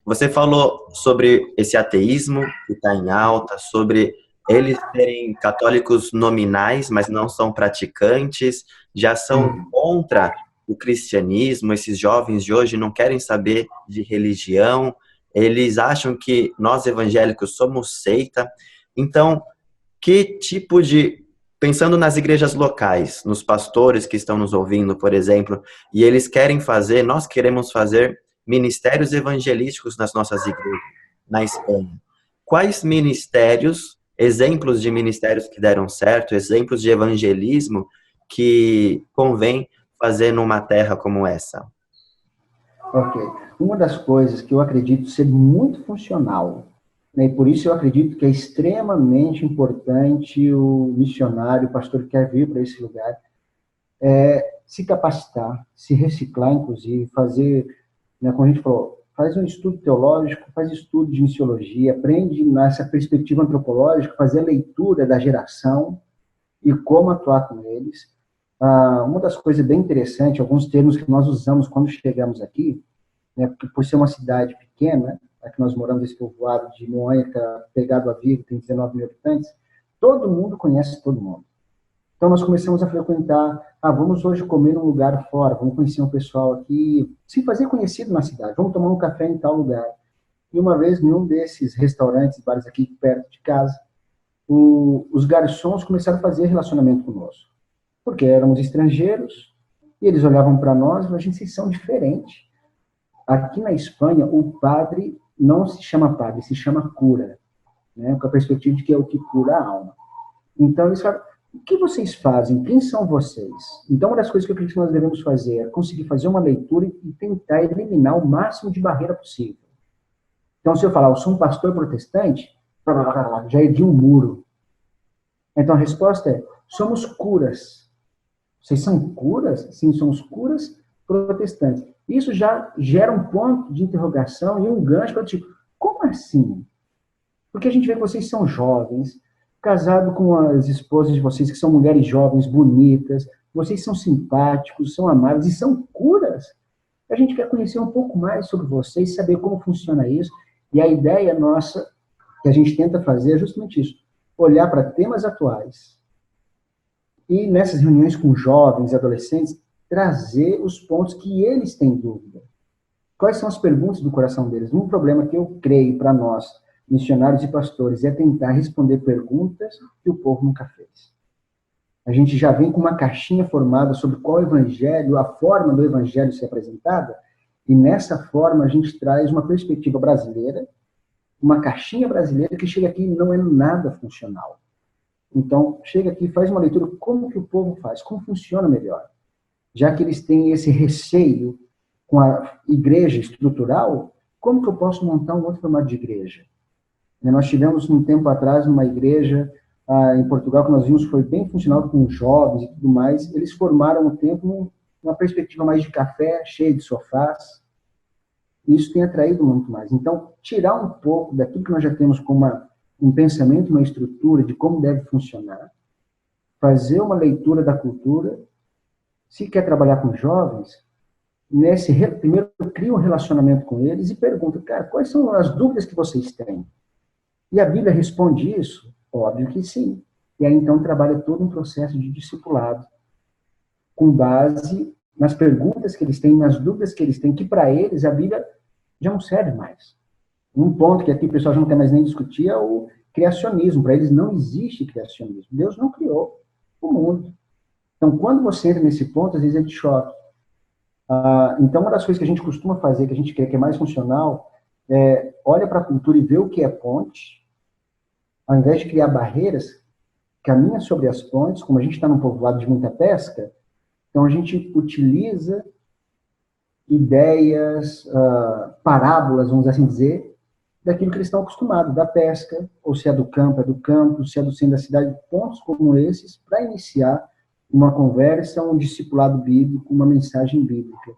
Você falou sobre esse ateísmo que está em alta, sobre eles serem católicos nominais, mas não são praticantes, já são contra o cristianismo. Esses jovens de hoje não querem saber de religião, eles acham que nós evangélicos somos seita. Então, que tipo de... Pensando nas igrejas locais, nos pastores que estão nos ouvindo, por exemplo, e eles querem fazer, nós queremos fazer ministérios evangelísticos nas nossas igrejas, na Espanha. Quais ministérios, exemplos de ministérios que deram certo, exemplos de evangelismo que convém fazer numa terra como essa? Ok. Uma das coisas que eu acredito ser muito funcional, né, e por isso eu acredito que é extremamente importante o missionário, o pastor que quer vir para esse lugar, se capacitar, se reciclar, inclusive, fazer, né, como a gente falou, faz um estudo teológico, faz estudo de missiologia, aprende nessa perspectiva antropológica, fazer a leitura da geração e como atuar com eles. Uma das coisas bem interessantes, alguns termos que nós usamos quando chegamos aqui, né, porque por ser uma cidade pequena, aqui nós moramos nesse povoado de Moanha, que está pegado a Vigo, tem 19 mil habitantes, todo mundo conhece todo mundo. Então, nós começamos a frequentar, vamos hoje comer num lugar fora, vamos conhecer um pessoal aqui, se fazer conhecido na cidade, vamos tomar um café em tal lugar. E uma vez, num desses restaurantes, bares aqui perto de casa, os garçons começaram a fazer relacionamento conosco, porque éramos estrangeiros, e eles olhavam para nós e falavam, gente, vocês são diferentes. Aqui na Espanha, o padre não se chama padre, se chama cura, né, com a perspectiva de que é o que cura a alma. Então, eles falam, o que vocês fazem? Quem são vocês? Então, uma das coisas que eu acredito que nós devemos fazer é conseguir fazer uma leitura e tentar eliminar o máximo de barreira possível. Então, se eu falar, eu sou um pastor protestante, já ergui um muro. Então, a resposta é, somos curas. Vocês são curas? Sim, somos curas protestantes. Isso já gera um ponto de interrogação e um gancho para tipo, como assim? Porque a gente vê que vocês são jovens, casados com as esposas de vocês, que são mulheres jovens, bonitas, vocês são simpáticos, são amáveis e são curas. A gente quer conhecer um pouco mais sobre vocês, saber como funciona isso. E a ideia nossa, que a gente tenta fazer, é justamente isso. Olhar para temas atuais e, nessas reuniões com jovens, adolescentes, trazer os pontos que eles têm dúvida. Quais são as perguntas do coração deles? Um problema que eu creio para nós, missionários e pastores, é tentar responder perguntas que o povo nunca fez. A gente já vem com uma caixinha formada sobre qual evangelho, a forma do evangelho ser apresentada, e nessa forma a gente traz uma perspectiva brasileira, uma caixinha brasileira que chega aqui e não é nada funcional. Então, chega aqui e faz uma leitura, como que o povo faz, como funciona melhor. Já que eles têm esse receio com a igreja estrutural, como que eu posso montar um outro formato de igreja? Nós tivemos, um tempo atrás, uma igreja em Portugal, que nós vimos foi bem funcional com jovens e tudo mais. Eles formaram o templo numa perspectiva mais de café, cheio de sofás. E isso tem atraído muito mais. Então, tirar um pouco daquilo que nós já temos como um pensamento, uma estrutura de como deve funcionar, fazer uma leitura da cultura. Se quer trabalhar com jovens, primeiro cria um relacionamento com eles e pergunta, cara, quais são as dúvidas que vocês têm? E a Bíblia responde isso? Óbvio que sim. E aí, então, trabalha todo um processo de discipulado, com base nas perguntas que eles têm, nas dúvidas que eles têm, que para eles a Bíblia já não serve mais. Um ponto que aqui o pessoal já não quer mais nem discutir é o criacionismo. Para eles não existe criacionismo. Deus não criou o mundo. Então, quando você entra nesse ponto, às vezes é de choque. Então, uma das coisas que a gente costuma fazer, que a gente crê que é mais funcional, olha para a cultura e vê o que é ponte, ao invés de criar barreiras, caminha sobre as pontes, como a gente está num povoado de muita pesca, então a gente utiliza ideias, parábolas, vamos assim dizer, daquilo que eles estão acostumados, da pesca, ou se é do campo, se é do centro da cidade, pontos como esses, para iniciar uma conversa, um discipulado bíblico, uma mensagem bíblica.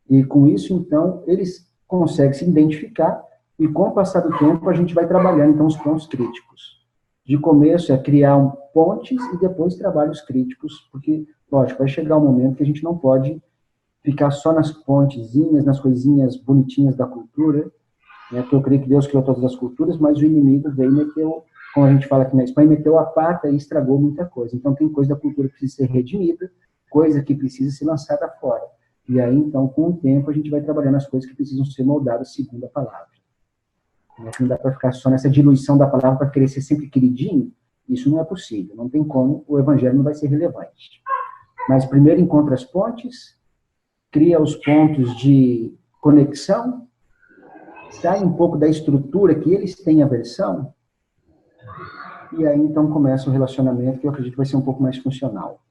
E com isso, então, eles conseguem se identificar e, com o passar do tempo, a gente vai trabalhando, então, os pontos críticos. De começo é criar pontes e depois trabalhos críticos, porque, lógico, vai chegar um momento que a gente não pode ficar só nas pontezinhas, nas coisinhas bonitinhas da cultura, né? Porque eu creio que Deus criou todas as culturas, mas o inimigo veio e meteu, como a gente fala aqui na Espanha, meteu a pata e estragou muita coisa. Então tem coisa da cultura que precisa ser redimida, coisa que precisa ser lançada fora. E aí, então, com o tempo, a gente vai trabalhando as coisas que precisam ser moldadas segundo a palavra. Não dá para ficar só nessa diluição da palavra para querer ser sempre queridinho. Isso não é possível. Não tem como, o evangelho não vai ser relevante. Mas primeiro encontra as pontes, cria os pontos de conexão, sai um pouco da estrutura que eles têm aversão, e aí então começa o relacionamento, que eu acredito que vai ser um pouco mais funcional.